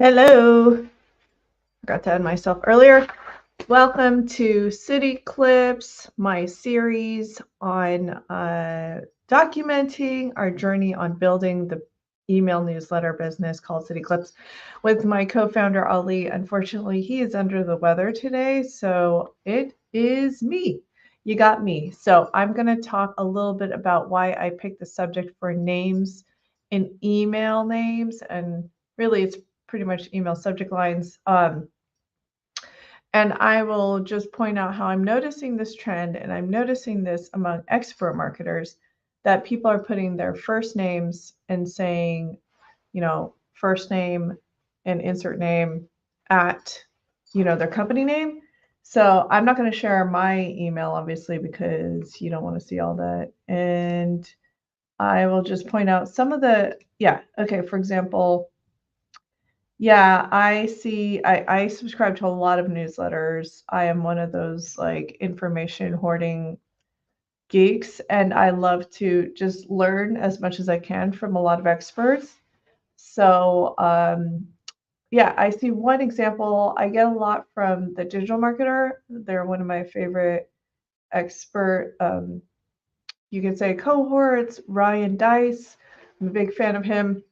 Hello. Forgot to add myself earlier. Welcome to CityClips, my series on documenting our journey on building the email newsletter business called CityClips with my co-founder Ali. Unfortunately, he is under the weather today, so it is me. You got me. So I'm going to talk a little bit about why I picked the subject for names and email names, and really it's pretty much email subject lines. And I will just point out how I'm noticing this trend, and I'm noticing this among expert marketers, that people are putting their first names and saying, first name and insert name at, their company name. So I'm not going to share my email, obviously, because you don't want to see all that. And I will just point out some of okay, for example, yeah, I subscribe to a lot of newsletters. I am one of those like information hoarding geeks, and I love to just learn as much as I can from a lot of experts. So, yeah, I see one example. I get a lot from the digital marketer. They're one of my favorite expert, you can say cohorts, Ryan Dice. I'm a big fan of him.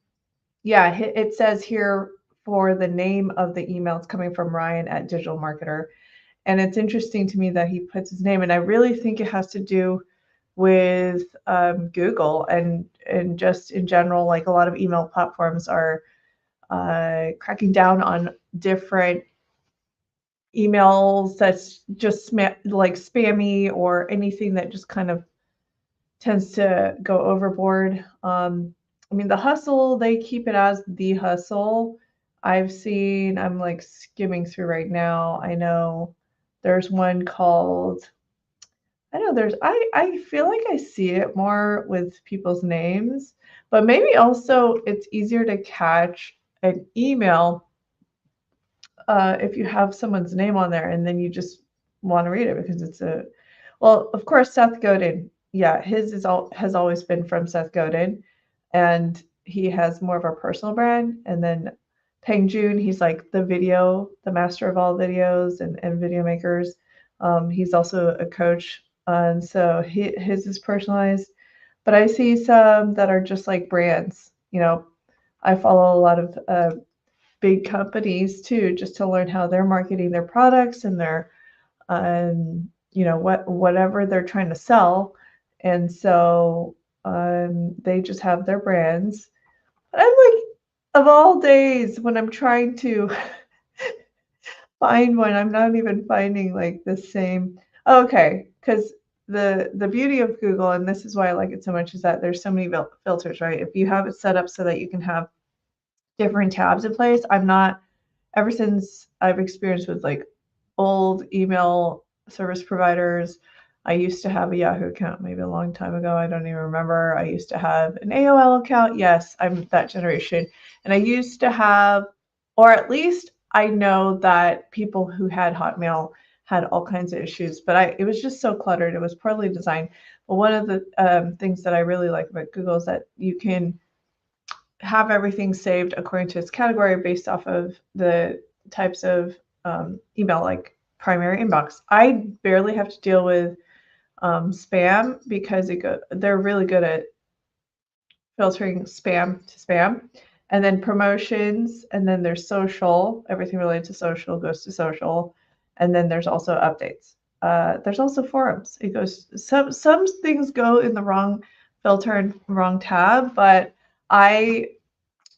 Yeah, it says here for the name of the email, it's coming from Ryan at Digital Marketer. And it's interesting to me that he puts his name, and I really think it has to do with Google and just in general, like a lot of email platforms are cracking down on different emails that's just like spammy or anything that just kind of tends to go overboard. I mean, the hustle, they keep it as the hustle. I'm like skimming through right now. I know there's one called, I know I feel like I see it more with people's names, but maybe also it's easier to catch an email if you have someone's name on there and then you just want to read it because well, of course, Seth Godin. Yeah, has always been from Seth Godin, and he has more of a personal brand. And then Peng Joon, he's like the master of all videos and video makers. He's also a coach, and so his is personalized. But I see some that are just like brands. I follow a lot of big companies too, just to learn how they're marketing their products and their whatever they're trying to sell. And so they just have their brands. I'm like, of all days, when I'm trying to find one, I'm not even finding like the same. Okay, because the beauty of Google, and this is why I like it so much, is that there's so many filters, right? If you have it set up so that you can have different tabs in place, I'm not ever since I've experienced with like old email service providers. I used to have a Yahoo account maybe a long time ago. I don't even remember. I used to have an AOL account. Yes, I'm that generation. And I used to have, or at least I know that people who had Hotmail had all kinds of issues, but it was just so cluttered. It was poorly designed. But one of the things that I really like about Google is that you can have everything saved according to its category based off of the types of email, like primary inbox. I barely have to deal with spam because they're really good at filtering spam to spam. And then promotions, and then there's social. Everything related to social goes to social. And then there's also updates. There's also forums. It goes some things go in the wrong filter and wrong tab, but I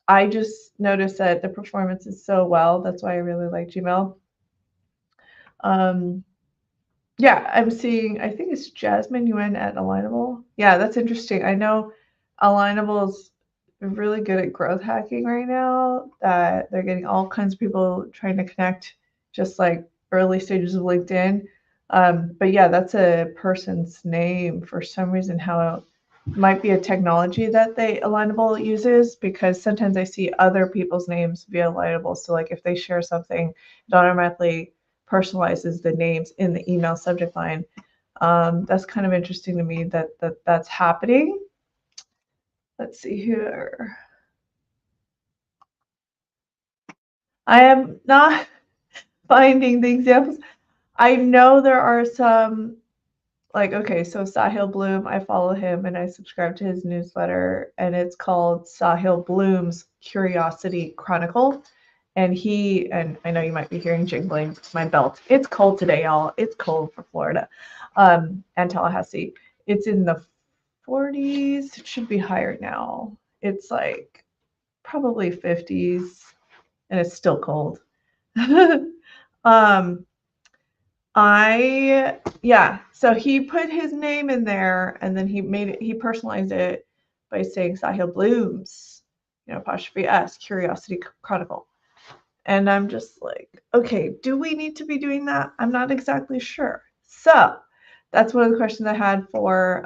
I just noticed that the performance is so well. That's why I really like Gmail. Um, yeah, I'm seeing, I think it's Jasmine Yuen at Alignable. Yeah, that's interesting. I know Alignable is really good at growth hacking right now, that they're getting all kinds of people trying to connect, just like early stages of LinkedIn. But yeah, that's a person's name for some reason, how might be a technology that they Alignable uses, because sometimes I see other people's names via Alignable. So like if they share something, it automatically personalizes the names in the email subject line. That's kind of interesting to me that's happening. Let's see here. I am not finding the examples. I know there are some, like, okay, so Sahil Bloom, I follow him and I subscribe to his newsletter, and it's called Sahil Bloom's Curiosity Chronicle. And I know you might be hearing jingling my belt. It's cold today, y'all. It's cold for Florida, and Tallahassee. It's in the 40s. It should be higher now. It's like probably 50s, and it's still cold. um, yeah, so he put his name in there, and then he personalized it by saying Sahil Bloom's, apostrophe S, Curiosity Chronicle. And I'm just like, okay, do we need to be doing that? I'm not exactly sure. So that's one of the questions I had for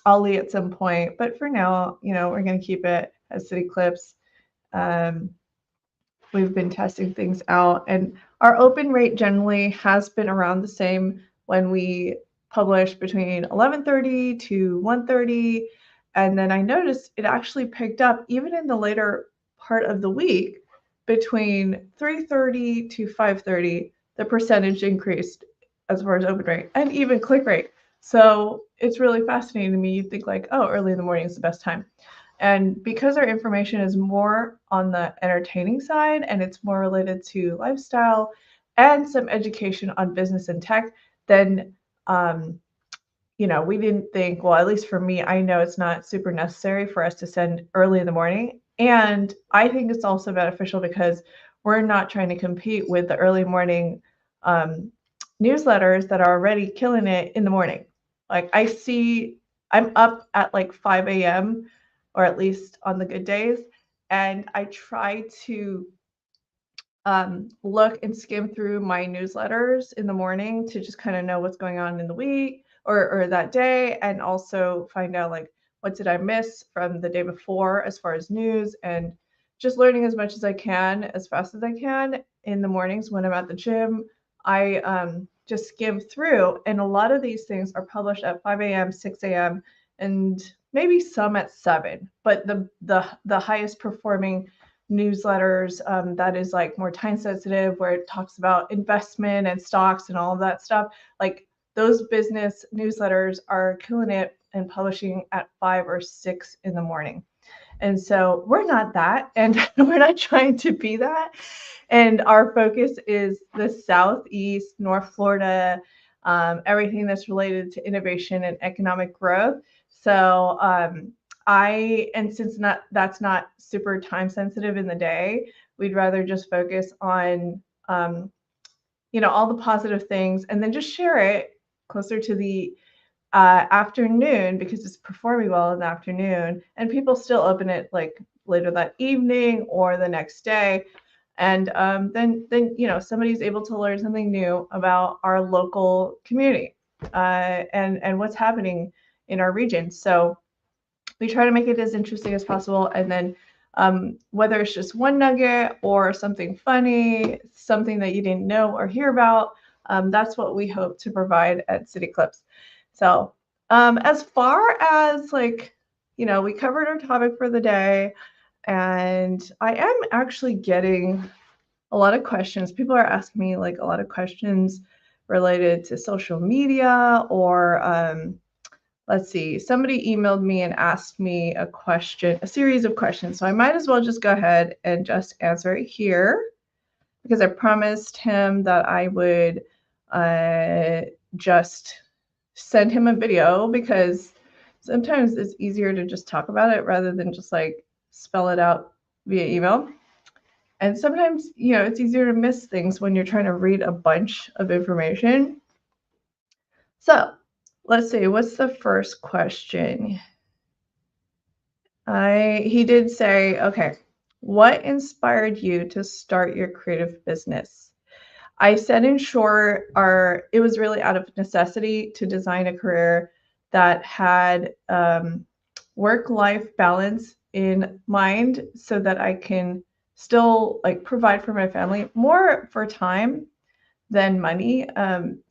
Ali at some point. But for now, we're going to keep it as CityClips. We've been testing things out, and our open rate generally has been around the same when we publish between 11:30 to 1:30. And then I noticed it actually picked up even in the later part of the week between 3:30 to 5:30, the percentage increased as far as open rate and even click rate. So it's really fascinating to me. You think like, oh, early in the morning is the best time. And because our information is more on the entertaining side and it's more related to lifestyle and some education on business and tech, then we didn't think, well, at least for me, I know it's not super necessary for us to send early in the morning. And I think it's also beneficial because we're not trying to compete with the early morning newsletters that are already killing it in the morning. Like I'm up at like 5 a.m. or at least on the good days. And I try to look and skim through my newsletters in the morning to just kind of know what's going on in the week or that day, and also find out like what did I miss from the day before as far as news, and just learning as much as I can as fast as I can in the mornings when I'm at the gym. I just skim through, and a lot of these things are published at 5 a.m., 6 a.m., and maybe some at 7. But the highest performing newsletters that is like more time sensitive, where it talks about investment and stocks and all of that stuff, like those business newsletters are killing it and publishing at 5 or 6 in the morning. And so we're not that, and we're not trying to be that. And our focus is the Southeast, North Florida, everything that's related to innovation and economic growth. So since that's not super time sensitive in the day, we'd rather just focus on all the positive things, and then just share it closer to the afternoon, because it's performing well in the afternoon, and people still open it like later that evening or the next day. And then somebody's able to learn something new about our local community and what's happening in our region. So we try to make it as interesting as possible. And then whether it's just one nugget or something funny, something that you didn't know or hear about, that's what we hope to provide at CityClips. So as far as we covered our topic for the day, and I am actually getting a lot of questions. People are asking me like a lot of questions related to social media, or let's see, somebody emailed me and asked me a series of questions. So I might as well just go ahead and just answer it here, because I promised him that I would just send him a video, because sometimes it's easier to just talk about it rather than just like spell it out via email. And sometimes, it's easier to miss things when you're trying to read a bunch of information. So let's see, what's the first question? He did say, okay, what inspired you to start your creative business? I said in short, it was really out of necessity to design a career that had work-life balance in mind, so that I can still like provide for my family, more for time than money.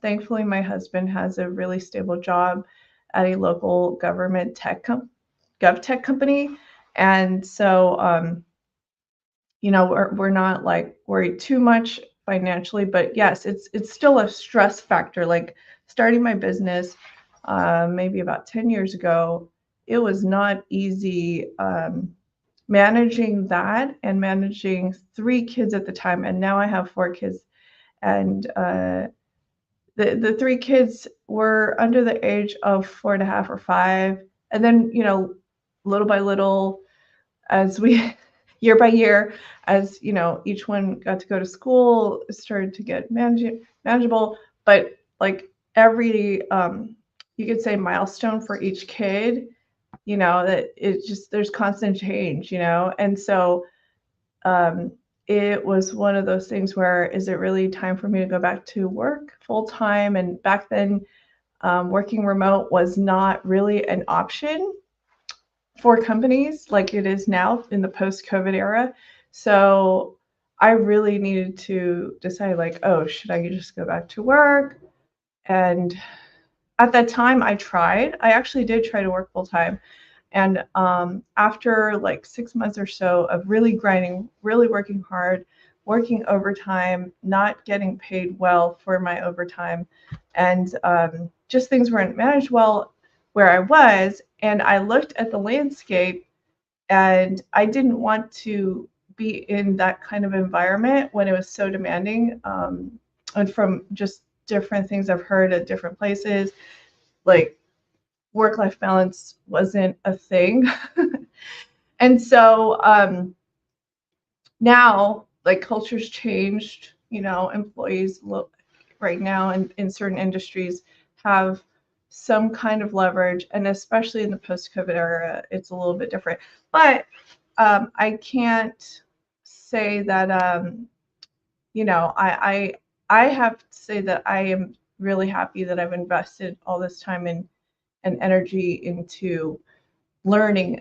Thankfully, my husband has a really stable job at a local government gov tech company. And so we're not like worried too much financially, but yes, it's still a stress factor. Like starting my business, maybe about 10 years ago, it was not easy managing that and managing 3 kids at the time. And now I have 4 kids, and the 3 kids were under the age of 4.5 or 5. And then, little by little, as we year by year, as each one got to go to school, it started to get manageable. But like every you could say milestone for each kid, that it just there's constant change, and so um, it was one of those things where, is it really time for me to go back to work full time? And back then, working remote was not really an option for companies like it is now in the post-COVID era. So I really needed to decide, like, oh, should I just go back to work? And at that time, I actually did try to work full time. And after like 6 months or so of really grinding, really working hard, working overtime, not getting paid well for my overtime, and just things weren't managed well where I was. And I looked at the landscape, and I didn't want to be in that kind of environment when it was so demanding. And from just different things I've heard at different places, like work-life balance wasn't a thing. And so now, like, culture's changed. Employees look right now in certain industries have some kind of leverage, and especially in the post-COVID era, it's a little bit different. But I can't say that I have to say that I am really happy that I've invested all this time and energy into learning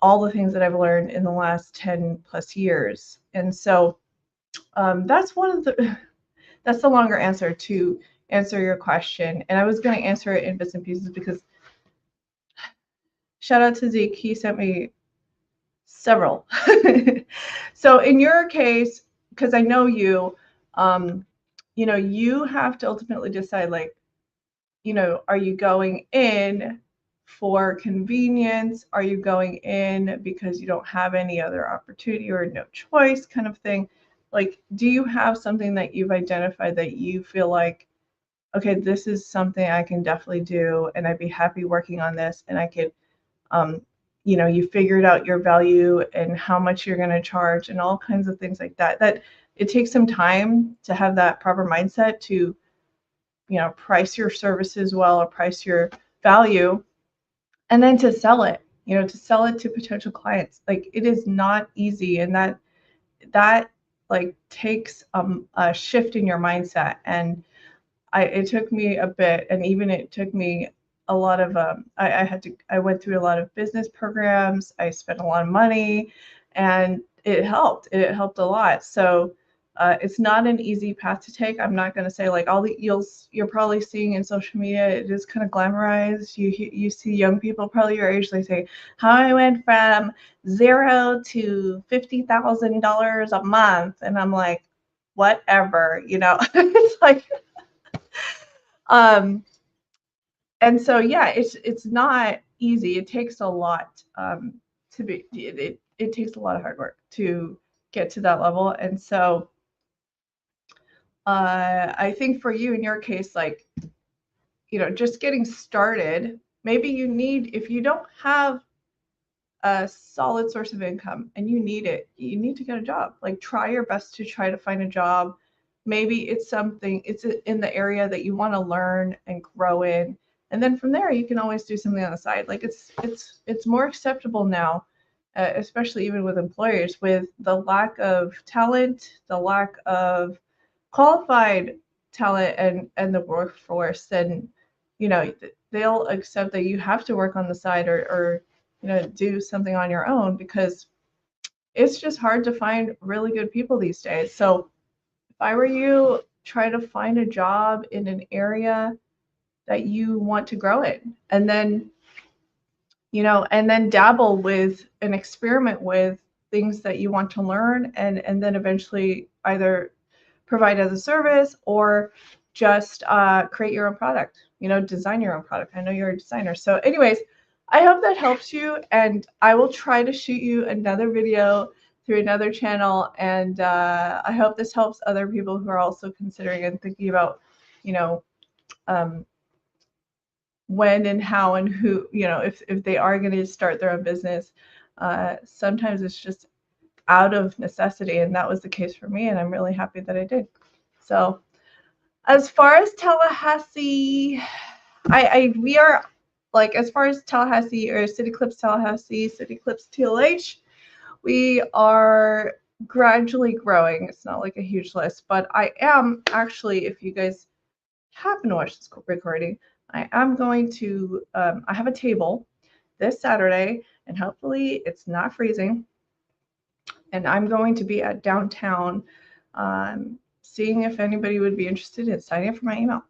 all the things that I've learned in the last 10 plus years. And so that's that's the longer answer to answer your question. And I was going to answer it in bits and pieces because shout out to Zeke, he sent me several. So in your case, because I know you, you have to ultimately decide, like, are you going in for convenience? Are you going in because you don't have any other opportunity or no choice kind of thing? Like, do you have something that you've identified that you feel like, okay, this is something I can definitely do, and I'd be happy working on this, and I could, you figured out your value and how much you're going to charge and all kinds of things like that. That it takes some time to have that proper mindset to price your services well or price your value, and then to sell it, to potential clients. Like, it is not easy, and that like takes a shift in your mindset. And it took me a bit, and even it took me a lot of I went through a lot of business programs. I spent a lot of money, and it helped a lot. So it's not an easy path to take. I'm not going to say like you're probably seeing in social media, it is kind of glamorized. You see young people probably your age, they say how I went from 0 to $50,000 a month, and I'm like, whatever. It's like um and so yeah, it's not easy. It takes a lot to be it takes a lot of hard work to get to that level. And so I think for you in your case, like, just getting started, maybe if you don't have a solid source of income and you need to get a job. Like, try your best to try to find a job. Maybe it's in the area that you want to learn and grow in. And then from there, you can always do something on the side. Like, it's more acceptable now, especially even with employers, with the lack of talent, the lack of qualified talent and the workforce. Then, they'll accept that you have to work on the side, or do something on your own, because it's just hard to find really good people these days. So if I were you, try to find a job in an area that you want to grow in, and then dabble with and experiment with things that you want to learn, and then eventually either provide as a service or just create your own product, design your own product. I know you're a designer. So anyways, I hope that helps you, and I will try to shoot you another video through another channel. And I hope this helps other people who are also considering and thinking about, um, when and how and who, if they are going to start their own business. Sometimes it's just out of necessity, and that was the case for me, and I'm really happy that I did. So as far as Tallahassee, we are, like, as far as Tallahassee or CityClips Tallahassee, CityClips TLH, we are gradually growing. It's not like a huge list, but I am actually, if you guys happen to watch this recording, I am going to, I have a table this Saturday, and hopefully it's not freezing. And I'm going to be at downtown, seeing if anybody would be interested in signing up for my email,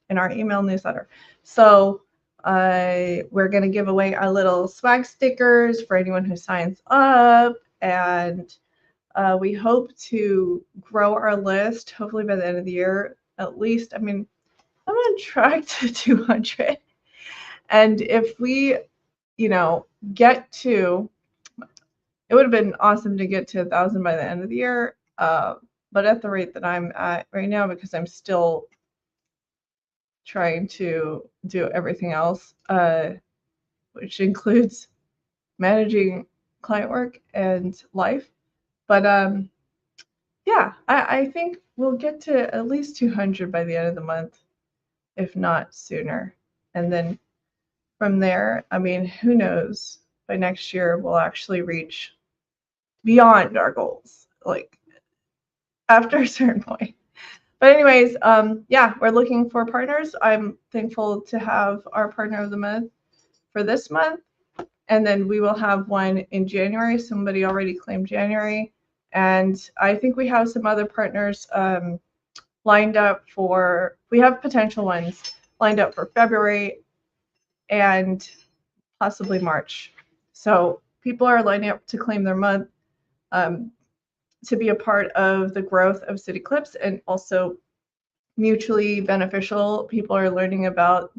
in our email newsletter. So we're going to give away our little swag stickers for anyone who signs up. And we hope to grow our list, hopefully by the end of the year, at least. I mean, I'm on track to 200. And if we, get to, it would have been awesome to get to 1,000 by the end of the year. But at the rate that I'm at right now, because I'm still trying to do everything else, which includes managing client work and life. But yeah, I think we'll get to at least 200 by the end of the month, if not sooner. And then from there, I mean, who knows? By next year, we'll actually reach beyond our goals, like after a certain point. But anyways, yeah, we're looking for partners. I'm thankful to have our partner of the month for this month. And then we will have one in January. Somebody already claimed January. And I think we have some other partners lined up for, we have potential ones lined up for February and possibly March. So people are lining up to claim their month, to be a part of the growth of CityClips, and also mutually beneficial. People are learning about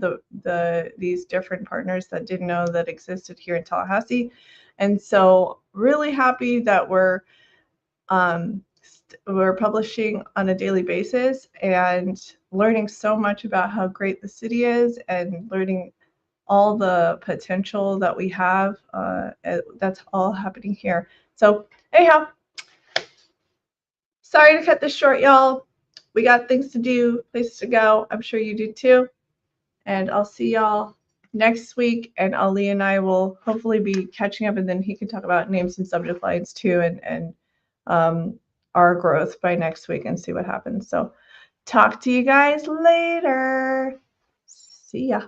these different partners that didn't know that existed here in Tallahassee. And so really happy that we're publishing on a daily basis and learning so much about how great the city is, and learning all the potential that we have. That's all happening here. So anyhow, sorry to cut this short, y'all. We got things to do, places to go. I'm sure you do too. And I'll see y'all next week. And Ali and I will hopefully be catching up, and then he can talk about names and subject lines too, and our growth by next week, and see what happens. So talk to you guys later. See ya.